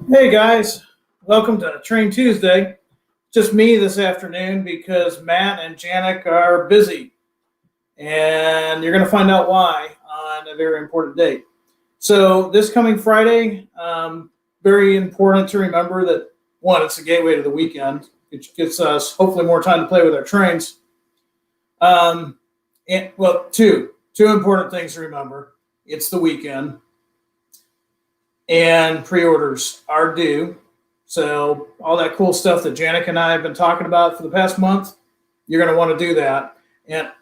Hey guys, welcome to Train Tuesday. Just me this afternoon because Matt and Janik are busy, and you're going to find out why on a very important date. So, this coming Friday, very important to remember that one, it's a gateway to the weekend, which gets us hopefully more time to play with our trains. Well, two important things to remember: it's the weekend, and pre-orders are due. So all that cool stuff that Janik and I have been talking about for the past month, you're going to want to do that. And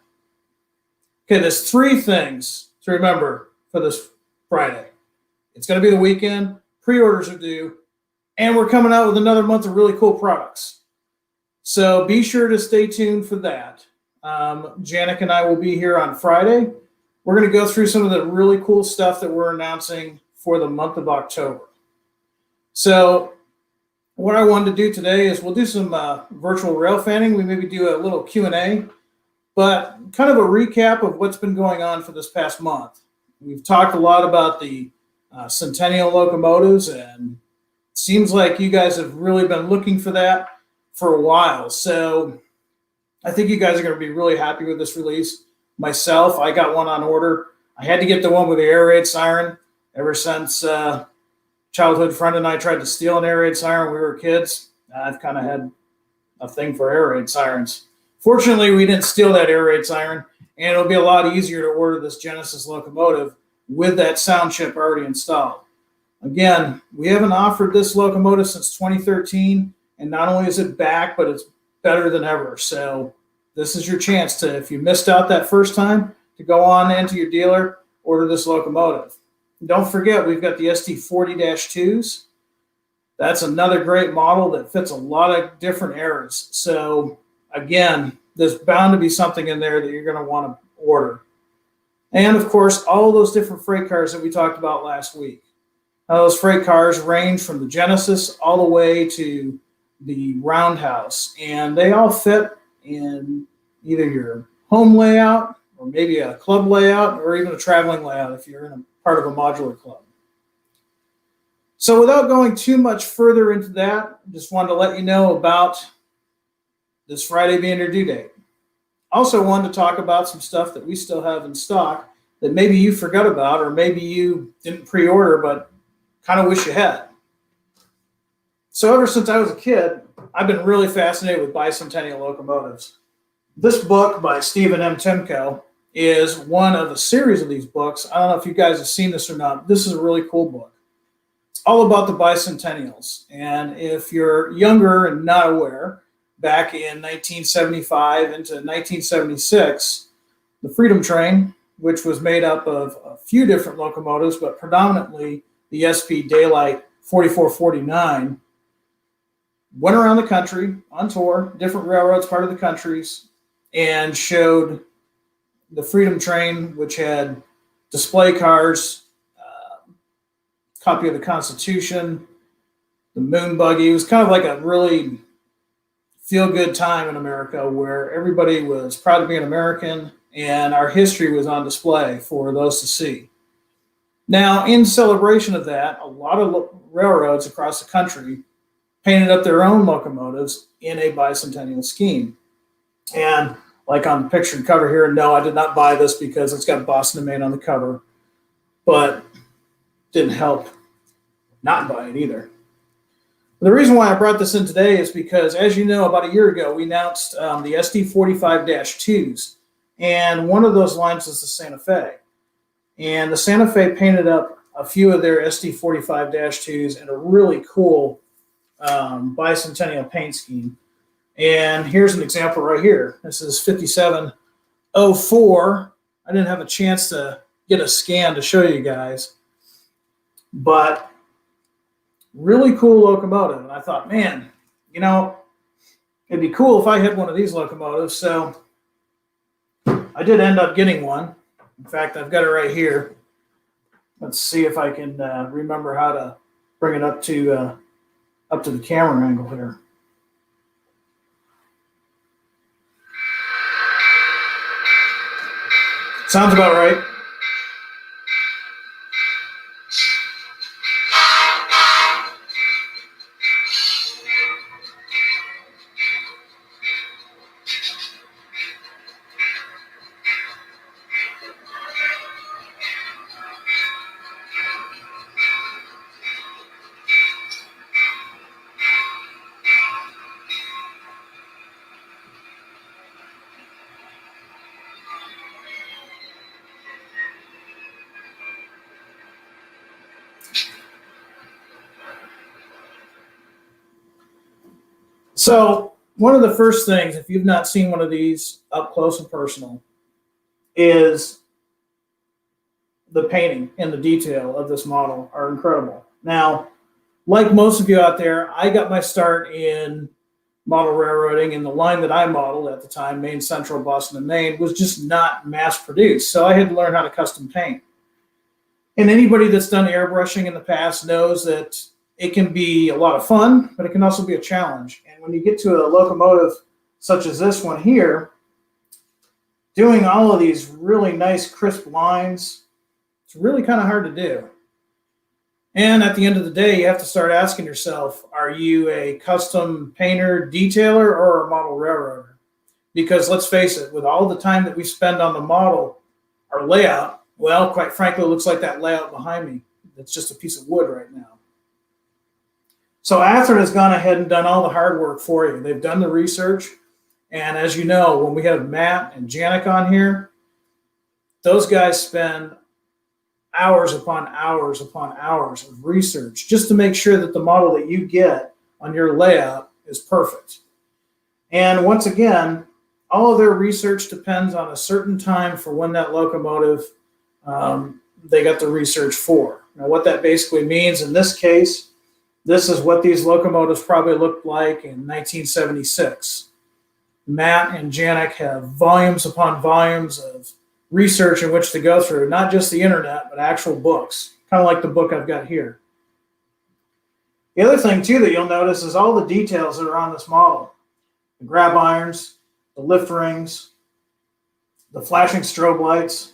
okay, there's three things to remember for this Friday. It's going to be the weekend, pre-orders are due, and we're coming out with another month of really cool products. So be sure to stay tuned for that. Janik and I will be here on Friday. We're going to go through some of the really cool stuff that we're announcing for the month of October. So what I wanted to do today is we'll do some virtual rail fanning. We maybe do a little Q&A, but kind of a recap of what's been going on for this past month. We've talked a lot about the Centennial locomotives, and it seems like you guys have really been looking for that for a while. So I think you guys are going to be really happy with this release. Myself, I got one on order. I had to get the one with the air raid siren. Ever since childhood friend and I tried to steal an air raid siren when we were kids, I've kind of had a thing for air raid sirens. Fortunately, we didn't steal that air raid siren, and it'll be a lot easier to order this Genesis locomotive with that sound chip already installed. Again, we haven't offered this locomotive since 2013, and not only is it back, but it's better than ever. So this is your chance to, if you missed out that first time, to go on into your dealer, order this locomotive. Don't forget, we've got the SD40-2s. That's another great model that fits a lot of different eras. So again, there's bound to be something in there that you're going to want to order. And of course, all those different freight cars that we talked about last week. Now, those freight cars range from the Genesis all the way to the Roundhouse, and they all fit in either your home layout or maybe a club layout or even a traveling layout if you're in a part of a modular club. So without going too much further into that, just wanted to let you know about this Friday being your due date. Also wanted to talk about some stuff that we still have in stock that maybe you forgot about or maybe you didn't pre-order but kind of wish you had. So ever since I was a kid, I've been really fascinated with bicentennial locomotives. This book by Stephen M. Timko is one of a series of these books. I don't know if you guys have seen this or not. This is a really cool book. It's all about the bicentennials. And if you're younger and not aware, back in 1975 into 1976, the Freedom Train, which was made up of a few different locomotives, but predominantly the SP Daylight 4449, went around the country on tour, different railroads, part of the countries, and showed the Freedom Train, which had display cars, copy of the Constitution, the moon buggy. It was kind of like a really feel-good time in America where everybody was proud to be an American and our history was on display for those to see. Now, in celebration of that, a lot of railroads across the country painted up their own locomotives in a bicentennial scheme. And like on the pictured cover here, no, I did not buy this because it's got Boston and Maine on the cover, but didn't help not buy it either. The reason why I brought this in today is because, as you know, about a year ago, we announced the SD45-2s, and one of those lines is the Santa Fe. And the Santa Fe painted up a few of their SD45-2s in a really cool bicentennial paint scheme. And here's an example right here. This is 5704. I didn't have a chance to get a scan to show you guys, but really cool locomotive. And I thought, man, you know, it'd be cool if I had one of these locomotives. So I did end up getting one. In fact, I've got it right here. Let's see if I can remember how to bring it up to the camera angle here. Sounds about right. So one of the first things, if you've not seen one of these up close and personal, is the painting and the detail of this model are incredible. Now, like most of you out there, I got my start in model railroading, and the line that I modeled at the time, Maine Central, Boston, and Maine, was just not mass produced. So I had to learn how to custom paint. And anybody that's done airbrushing in the past knows that it can be a lot of fun, but it can also be a challenge. And when you get to a locomotive such as this one here, doing all of these really nice crisp lines, it's really kind of hard to do. And at the end of the day, you have to start asking yourself, are you a custom painter, detailer, or a model railroader? Because let's face it, with all the time that we spend on the model, our layout, well, quite frankly, it looks like that layout behind me. It's just a piece of wood right now. So Athearn has gone ahead and done all the hard work for you. They've done the research. And as you know, when we have Matt and Janik on here, those guys spend hours upon hours upon hours of research just to make sure that the model that you get on your layout is perfect. And once again, all of their research depends on a certain time for when that locomotive they got the research for. Now, what that basically means in this case, this is what these locomotives probably looked like in 1976. Matt and Janik have volumes upon volumes of research in which to go through, not just the internet, but actual books, kind of like the book I've got here. The other thing, too, that you'll notice is all the details that are on this model. The grab irons, the lift rings, the flashing strobe lights.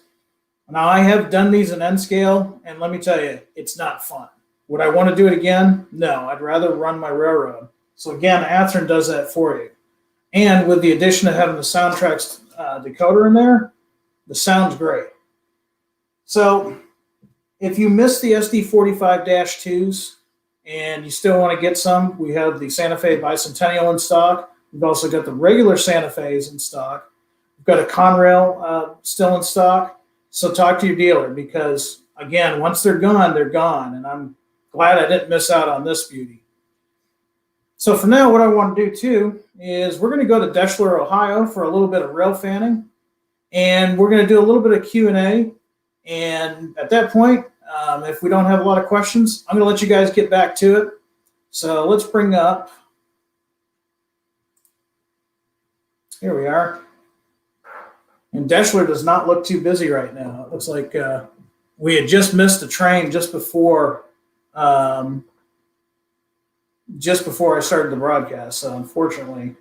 Now, I have done these in N scale, and let me tell you, it's not fun. Would I want to do it again? No, I'd rather run my railroad. So again, Athearn does that for you. And with the addition of having the Soundtracks decoder in there, the sound's great. So if you missed the SD45-2s and you still want to get some, we have the Santa Fe Bicentennial in stock. We've also got the regular Santa Fe's in stock. We've got a Conrail still in stock. So talk to your dealer because, again, once they're gone, they're gone. And I'm glad I didn't miss out on this beauty. So for now, what I want to do, too, is we're going to go to Deschler, Ohio for a little bit of rail fanning. And we're going to do a little bit of Q&A. And at that point, if we don't have a lot of questions, I'm going to let you guys get back to it. So let's bring up, here we are. And Deschler does not look too busy right now. It looks like we had just missed a train just before I started the broadcast. So unfortunately,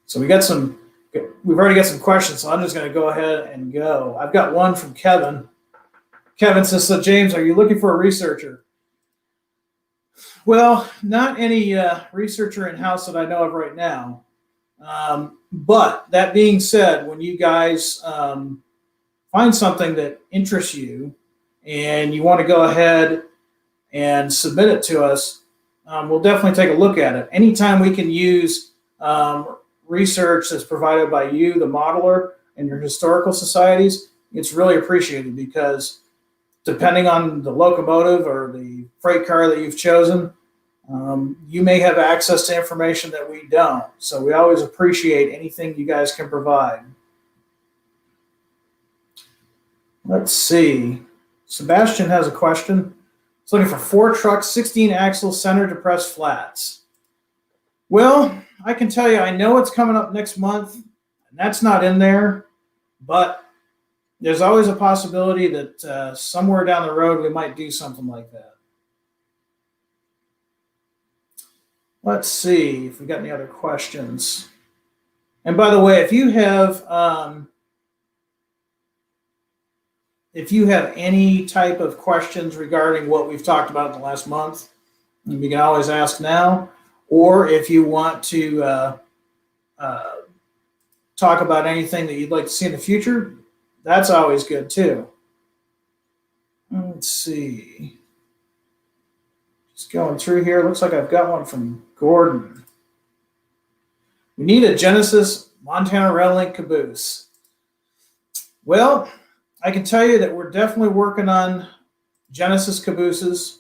so we've already got some questions, so I'm just going to go ahead and go. I've got one from Kevin. Kevin says, so James, are you looking for a researcher? Well, not any researcher in-house that I know of right now. But that being said, when you guys find something that interests you and you want to go ahead and submit it to us, we'll definitely take a look at it. Anytime we can use research that's provided by you, the modeler, and your historical societies, it's really appreciated because depending on the locomotive or the freight car that you've chosen, you may have access to information that we don't. So we always appreciate anything you guys can provide. Let's see. Sebastian has a question. He's looking for 4 trucks, 16 axle center depressed flats. Well, I can tell you, I know it's coming up next month, and that's not in there, but there's always a possibility that somewhere down the road we might do something like that. Let's see if we got any other questions. And by the way, if you have any type of questions regarding what we've talked about in the last month, you can always ask now. Or if you want to talk about anything that you'd like to see in the future, that's always good too. Let's see. Just going through here. Looks like I've got one from Gordon. We need a Genesis Montana Rail Link caboose. Well, I can tell you that we're definitely working on Genesis cabooses.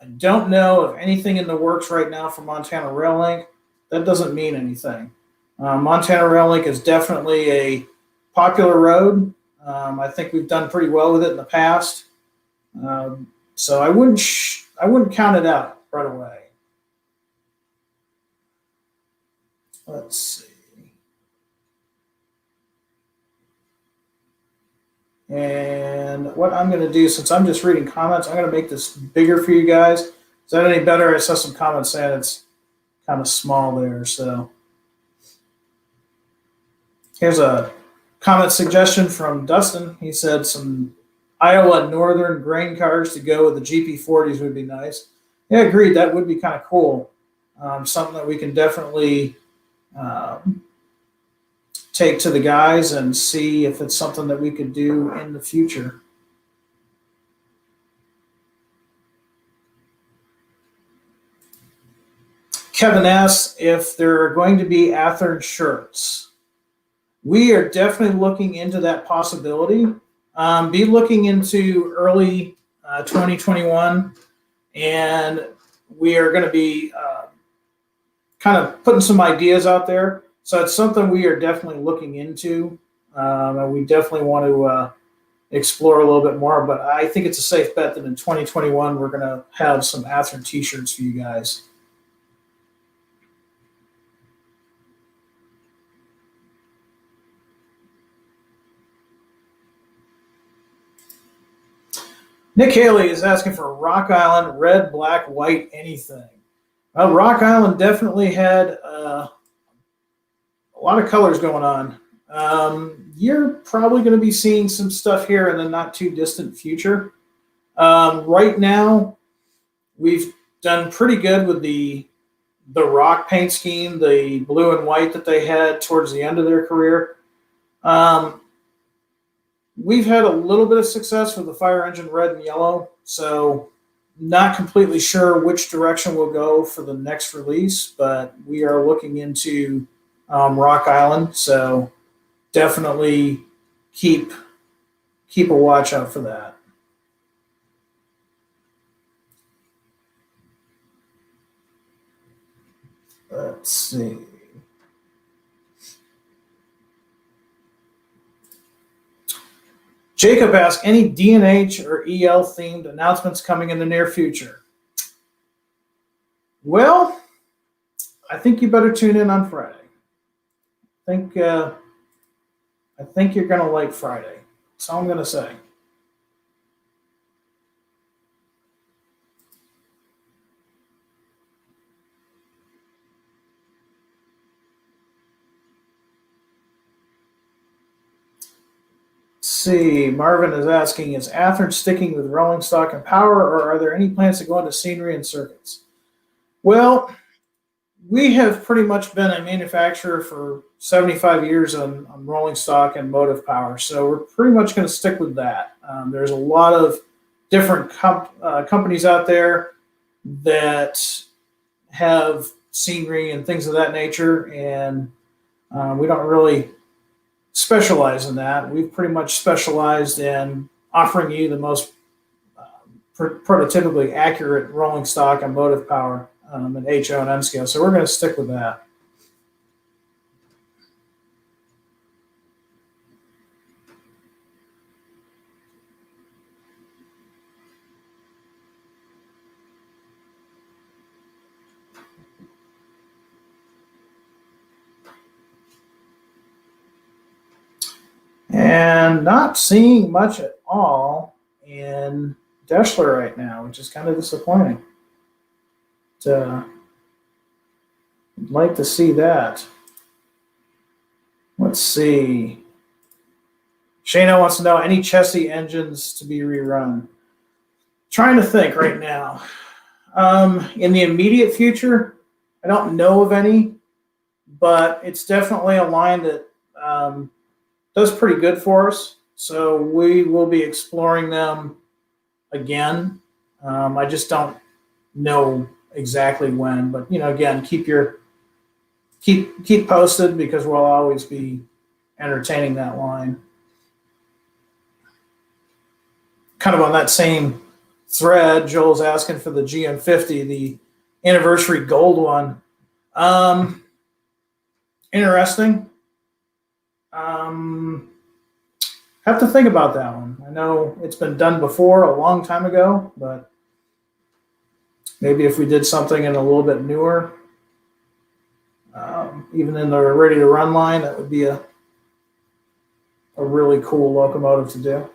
I don't know of anything in the works right now for Montana Rail Link. That doesn't mean anything. Montana Rail Link is definitely a popular road. I think we've done pretty well with it in the past. So I wouldn't count it out right away. Let's see. And what I'm going to do, since I'm just reading comments, I'm going to make this bigger for you guys. Is that any better? I saw some comments saying it's kind of small there. So here's a comment suggestion from Dustin. He said some Iowa Northern grain cars to go with the GP40s would be nice. Yeah, agreed. That would be kind of cool. Something that we can definitely take to the guys and see if it's something that we could do in the future. Kevin asks if there are going to be Athearn shirts. We are definitely looking into that possibility. Be looking into early 2021, and we are going to be kind of putting some ideas out there. So it's something we are definitely looking into, and we definitely want to explore a little bit more. But I think it's a safe bet that in 2021 we're going to have some Athearn T-shirts for you guys. Nick Haley is asking for Rock Island, red, black, white, anything. Well, Rock Island definitely had a lot of colors going on. You're probably going to be seeing some stuff here in the not too distant future. Right now, we've done pretty good with the rock paint scheme, the blue and white that they had towards the end of their career. We've had a little bit of success with the fire engine red and yellow, so not completely sure which direction we'll go for the next release, but we are looking into Rock Island, so definitely keep a watch out for that. Let's see. Jacob asks, any D&H or EL themed announcements coming in the near future? Well, I think you better tune in on Friday. I think you're going to like Friday. That's all I'm going to say. See, Marvin is asking, is Athearn sticking with rolling stock and power, or are there any plans to go into scenery and circuits? Well, we have pretty much been a manufacturer for 75 years on rolling stock and motive power, so we're pretty much going to stick with that. There's a lot of different companies out there that have scenery and things of that nature, and we don't really specialize in that. We've pretty much specialized in offering you the most prototypically accurate rolling stock and motive power and HO and M scale. So we're going to stick with that. And not seeing much at all in Deschler right now, which is kind of disappointing. I'd like to see that. Let's see. Shana wants to know any Chessie engines to be rerun. Trying to think right now. In the immediate future, I don't know of any, but it's definitely a line that does pretty good for us. So we will be exploring them again. I just don't know exactly when, but again, keep posted because we'll always be entertaining that line. Kind of on that same thread, Joel's asking for the GM50, the anniversary gold one. Interesting. Um, have to think about that one. I know it's been done before a long time ago, but maybe if we did something in a little bit newer, even in the ready to run line, that would be a really cool locomotive to do.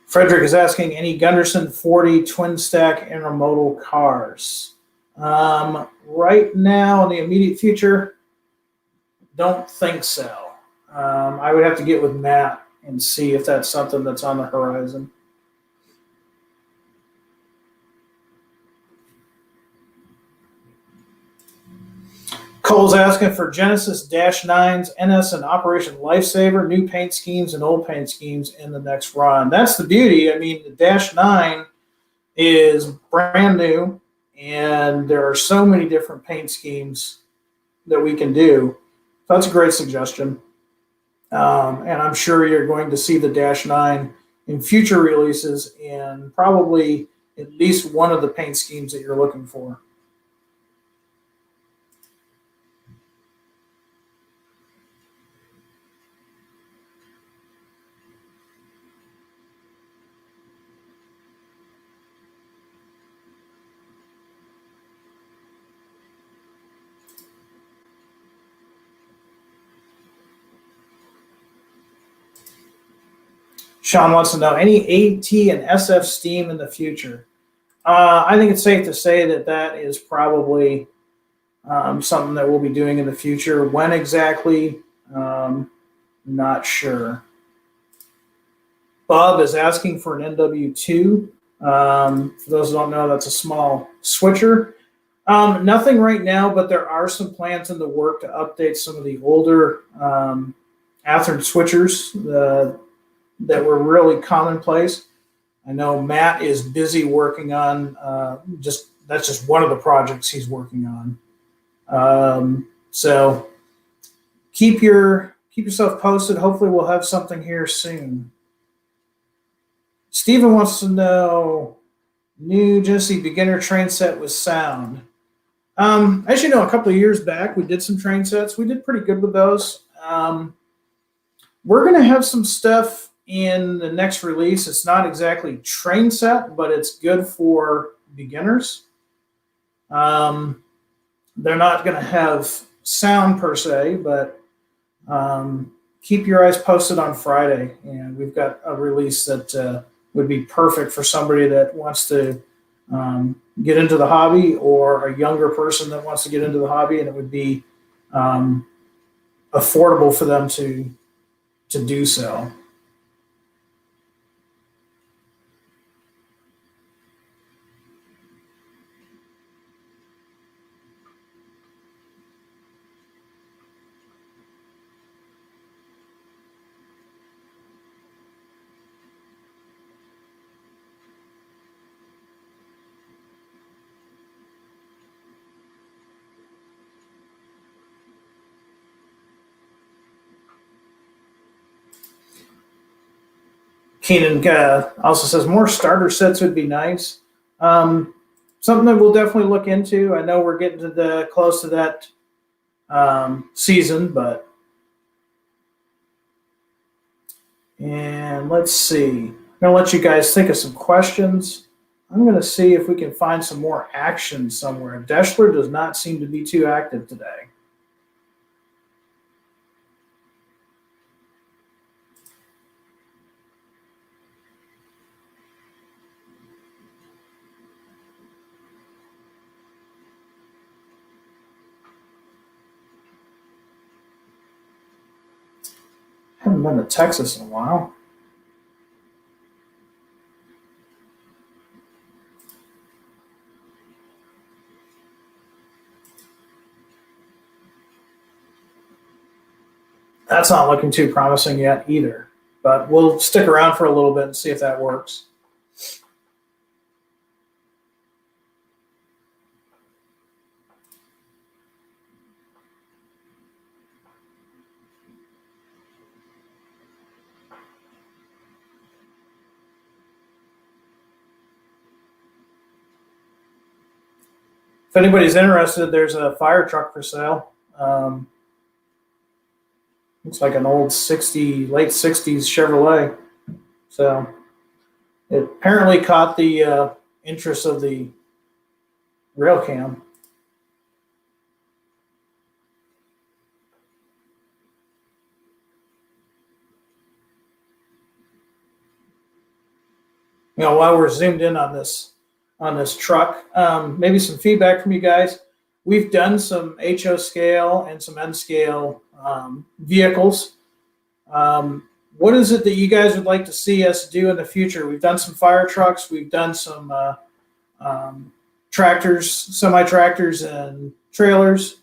Frederick is asking any Gunderson 40 twin stack intermodal cars. Right now, in the immediate future, don't think so. I would have to get with Matt and see if that's something that's on the horizon. Cole's asking for Genesis -9s, NS and Operation Lifesaver, new paint schemes and old paint schemes in the next run. That's the beauty. I mean, the -9 is brand new, and there are so many different paint schemes that we can do. So that's a great suggestion. And I'm sure you're going to see the -9 in future releases in probably at least one of the paint schemes that you're looking for. Sean wants to know any AT and SF steam in the future. I think it's safe to say that that is probably something that we'll be doing in the future. When exactly, not sure. Bob is asking for an NW2. For those who don't know, that's a small switcher. Nothing right now, but there are some plans in the work to update some of the older Athearn switchers that were really commonplace. I know Matt is busy working on that's just one of the projects he's working on. So keep yourself posted. Hopefully, we'll have something here soon. Stephen wants to know new Genesee beginner train set with sound. As you know, a couple of years back, we did some train sets. We did pretty good with those. We're going to have some stuff in the next release. It's not exactly train set, but it's good for beginners. They're not going to have sound per se, but keep your eyes posted on Friday. And we've got a release that would be perfect for somebody that wants to get into the hobby, or a younger person that wants to get into the hobby, and it would be affordable for them to do so. Keenan also says more starter sets would be nice. Something that we'll definitely look into. I know we're getting to close to that season, but and let's see. I'm gonna let you guys think of some questions. I'm gonna see if we can find some more action somewhere. Deschler does not seem to be too active today. Haven't been to Texas in a while. That's not looking too promising yet either. But we'll stick around for a little bit and see if that works. If anybody's interested, there's a fire truck for sale. Looks like an old late 60s Chevrolet. So it apparently caught the interest of the rail cam. While we're zoomed in on this truck, maybe some feedback from you guys. We've done some HO scale and some N scale vehicles. What is it that you guys would like to see us do in the future? We've done some fire trucks. We've done some tractors, semi-tractors, and trailers.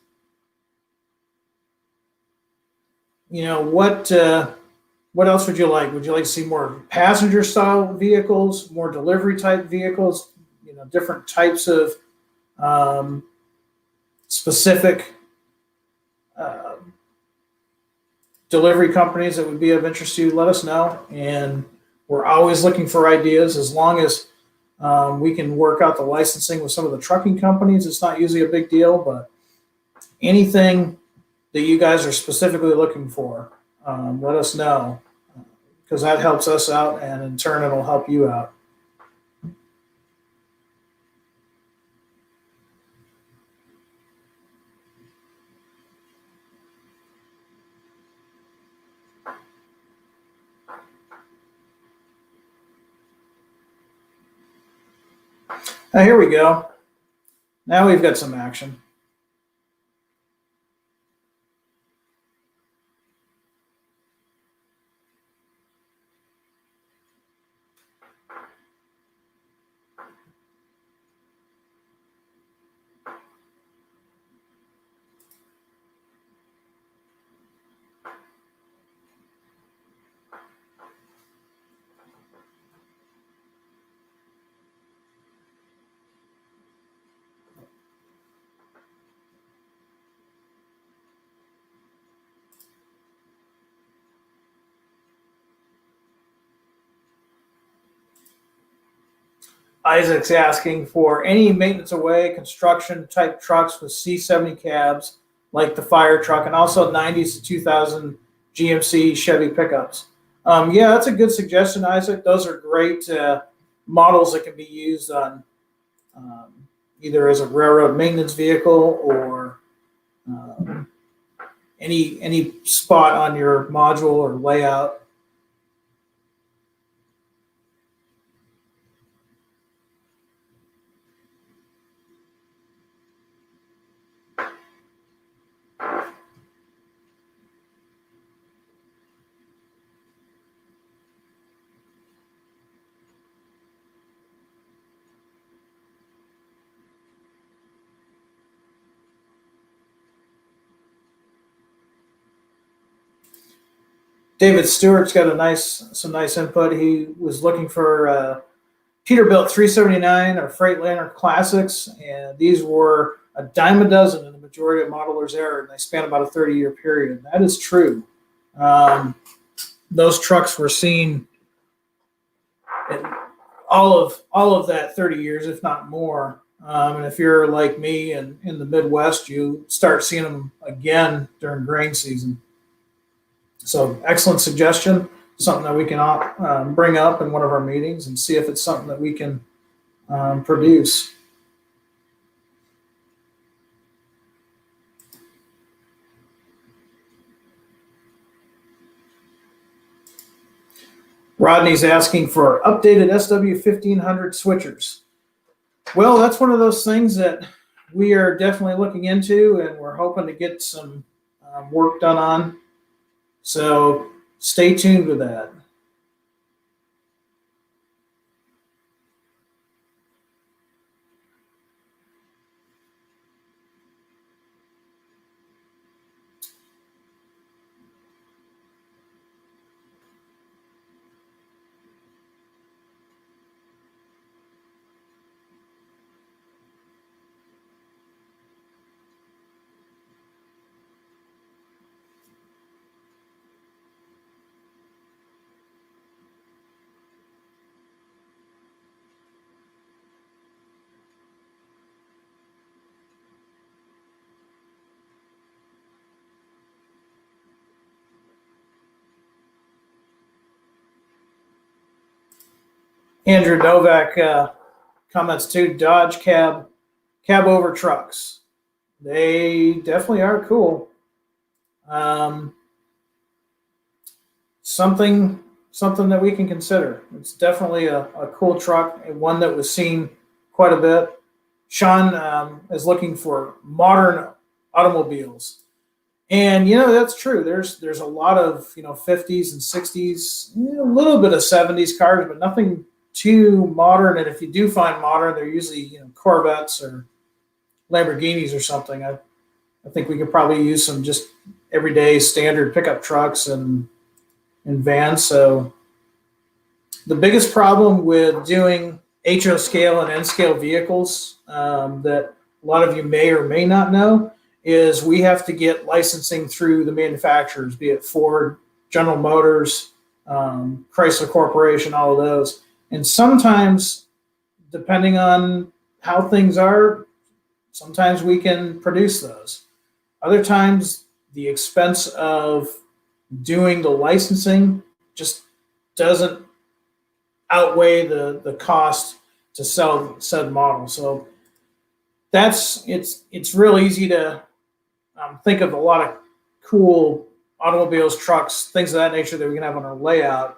What else would you like? Would you like to see more passenger style vehicles, more delivery type vehicles? Different types of specific delivery companies that would be of interest to you. Let us know, and we're always looking for ideas. As long as we can work out the licensing with some of the trucking companies, it's not usually a big deal. But anything that you guys are specifically looking for, let us know, because that helps us out, and in turn, it'll help you out. Now, here we go. Now we've got some action. Isaac's asking for any maintenance away construction type trucks with C70 cabs, like the fire truck, and also 90s to 2000 GMC Chevy pickups. Yeah, that's a good suggestion, Isaac. Those are great models that can be used on either as a railroad maintenance vehicle or any spot on your module or layout. David Stewart's got some nice input. He was looking for Peterbilt 379 or Freightliner Classics, and these were a dime a dozen in the majority of modelers there, and they span about a 30-year period. That is true. Those trucks were seen in all of that 30 years, if not more. And if you're like me and in the Midwest, you start seeing them again during grain season. So excellent suggestion, something that we can bring up in one of our meetings and see if it's something that we can produce. Rodney's asking for updated SW1500 switchers. Well, that's one of those things that we are definitely looking into, and we're hoping to get some work done on. So stay tuned with that. Andrew Novak comments too. Dodge cab over trucks. They definitely are cool. Um, something that we can consider. It's definitely a cool truck and one that was seen quite a bit. Sean is looking for modern automobiles, and that's true. There's a lot of 50s and 60s, a little bit of 70s cars, but nothing too modern. And if you do find modern, they're usually Corvettes or Lamborghinis or something. I think we could probably use some just everyday standard pickup trucks and vans. So the biggest problem with doing HO scale and N scale vehicles that a lot of you may or may not know is we have to get licensing through the manufacturers, be it Ford, General Motors, Chrysler Corporation, all of those. And sometimes, depending on how things are, sometimes we can produce those. Other times, the expense of doing the licensing just doesn't outweigh the cost to sell said model. So it's real easy to think of a lot of cool automobiles, trucks, things of that nature that we can have on our layout.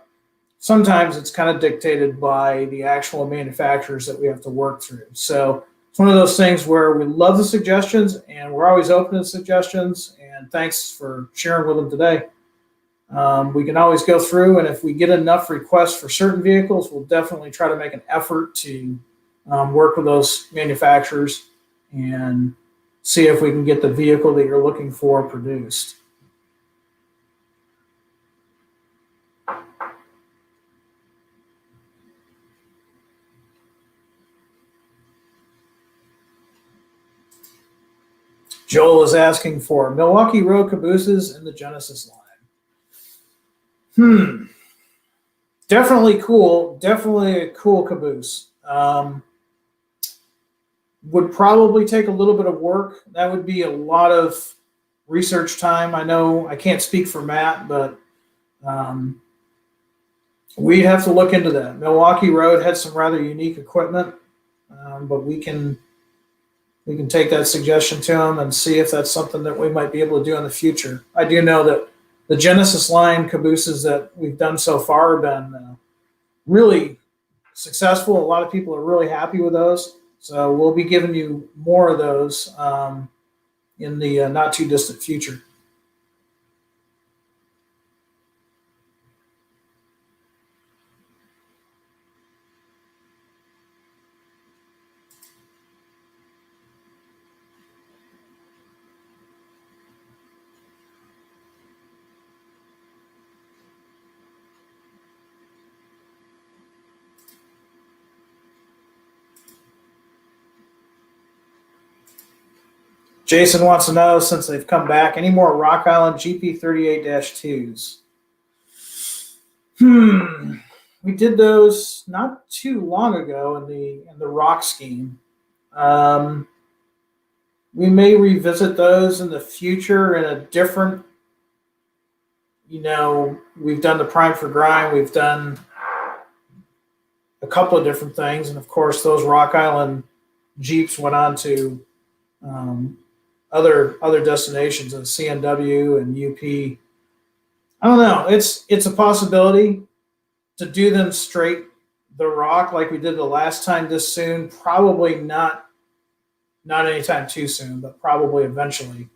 Sometimes it's kind of dictated by the actual manufacturers that we have to work through. So it's one of those things where we love the suggestions and we're always open to suggestions. And thanks for sharing with them today. We can always go through, and if we get enough requests for certain vehicles, we'll definitely try to make an effort to work with those manufacturers and see if we can get the vehicle that you're looking for produced. Joel is asking for Milwaukee Road cabooses in the Genesis line. Definitely cool. Definitely a cool caboose. Would probably take a little bit of work. That would be a lot of research time. I know I can't speak for Matt, but we'd have to look into that. Milwaukee Road had some rather unique equipment, but we can take that suggestion to them and see if that's something that we might be able to do in the future. I do know that the Genesis line cabooses that we've done so far have been really successful. A lot of people are really happy with those. So we'll be giving you more of those in the not too distant future. Jason wants to know, since they've come back, any more Rock Island GP38-2s? We did those not too long ago in the rock scheme. We may revisit those in the future in a different. We've done the Prime for Grind. We've done a couple of different things, and of course, those Rock Island Jeeps went on to other destinations, CNW and UP. I don't know. It's a possibility to do them straight the rock like we did the last time this soon. Probably not anytime too soon, but probably eventually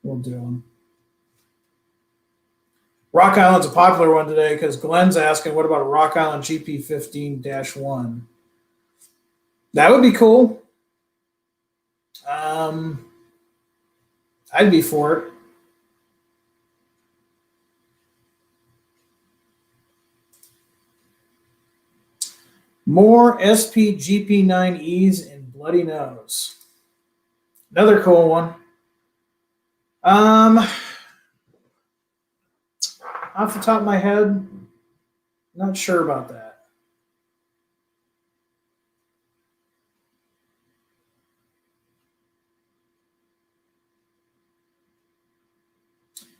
we'll do them. Rock Island's a popular one today because Glenn's asking, what about a Rock Island GP15-1? That would be cool. I'd be for it. More SP-GP9Es in Bloody Nose. Another cool one. Off the top of my head, not sure about that.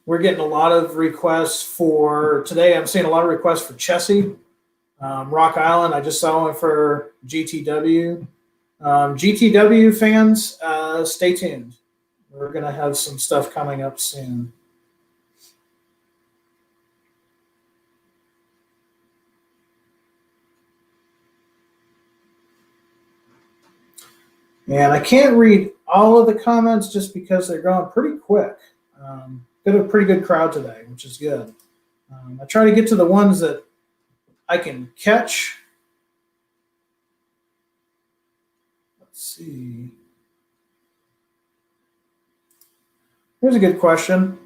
We're getting a lot of requests for today. I'm seeing a lot of requests for Chessie. Rock Island, I just saw one for GTW. GTW fans, stay tuned. We're going to have some stuff coming up soon. And I can't read all of the comments just because they're going pretty quick. Got a pretty good crowd today, which is good. I try to get to the ones that I can catch. Let's see. Here's a good question.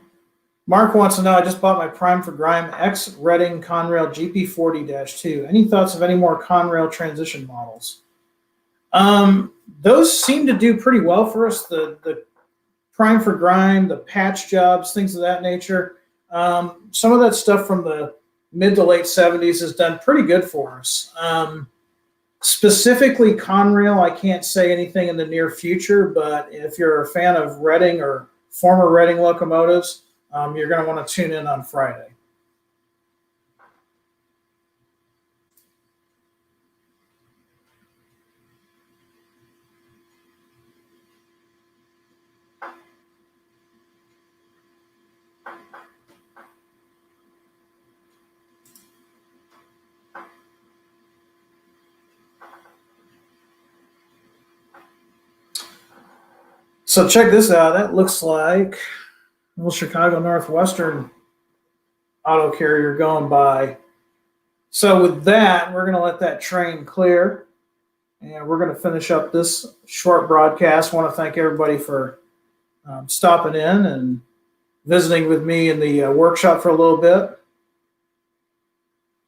Mark wants to know, I just bought my Prime for Grime X Reading Conrail GP40-2. Any thoughts of any more Conrail transition models? Those seem to do pretty well for us. The Prime for Grime, the patch jobs, things of that nature. Some of that stuff from the mid to late 70s has done pretty good for us. Specifically Conrail, I can't say anything in the near future, but if you're a fan of Reading or former Reading locomotives, you're going to want to tune in on Friday. So check this out. That looks like a little Chicago Northwestern auto carrier going by. So with that, we're going to let that train clear. And we're going to finish up this short broadcast. I want to thank everybody for stopping in and visiting with me in the workshop for a little bit.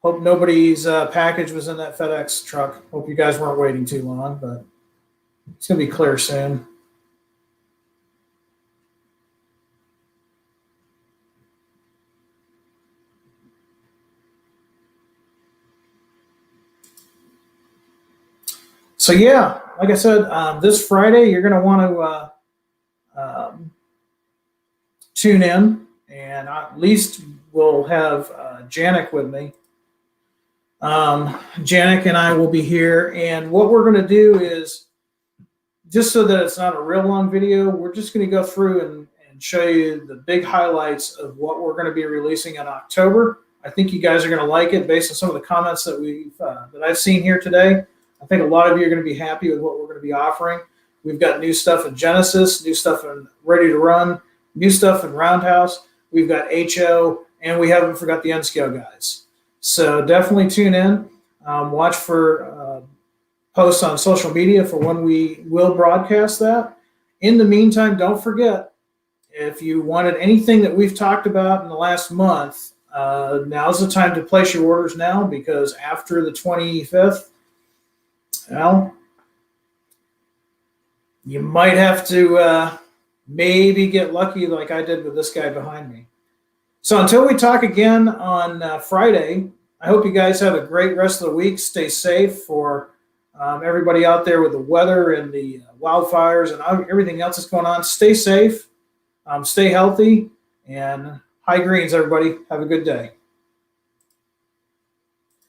Hope nobody's package was in that FedEx truck. Hope you guys weren't waiting too long, but it's going to be clear soon. So yeah, like I said, this Friday you're going to want to tune in, and at least we'll have Janik with me. Janik and I will be here, and what we're going to do is, just so that it's not a real long video, we're just going to go through and show you the big highlights of what we're going to be releasing in October. I think you guys are going to like it based on some of the comments that I've seen here today. I think a lot of you are going to be happy with what we're going to be offering. We've got new stuff in Genesis, new stuff in Ready to Run, new stuff in Roundhouse. We've got HO, and we haven't forgot the N-Scale guys. So definitely tune in. Watch for posts on social media for when we will broadcast that. In the meantime, don't forget, if you wanted anything that we've talked about in the last month, now's the time to place your orders now, because after the 25th, well, you might have to maybe get lucky like I did with this guy behind me. So until we talk again on Friday, I hope you guys have a great rest of the week. Stay safe for everybody out there with the weather and the wildfires and everything else that's going on. Stay safe, stay healthy, and high greens, everybody. Have a good day.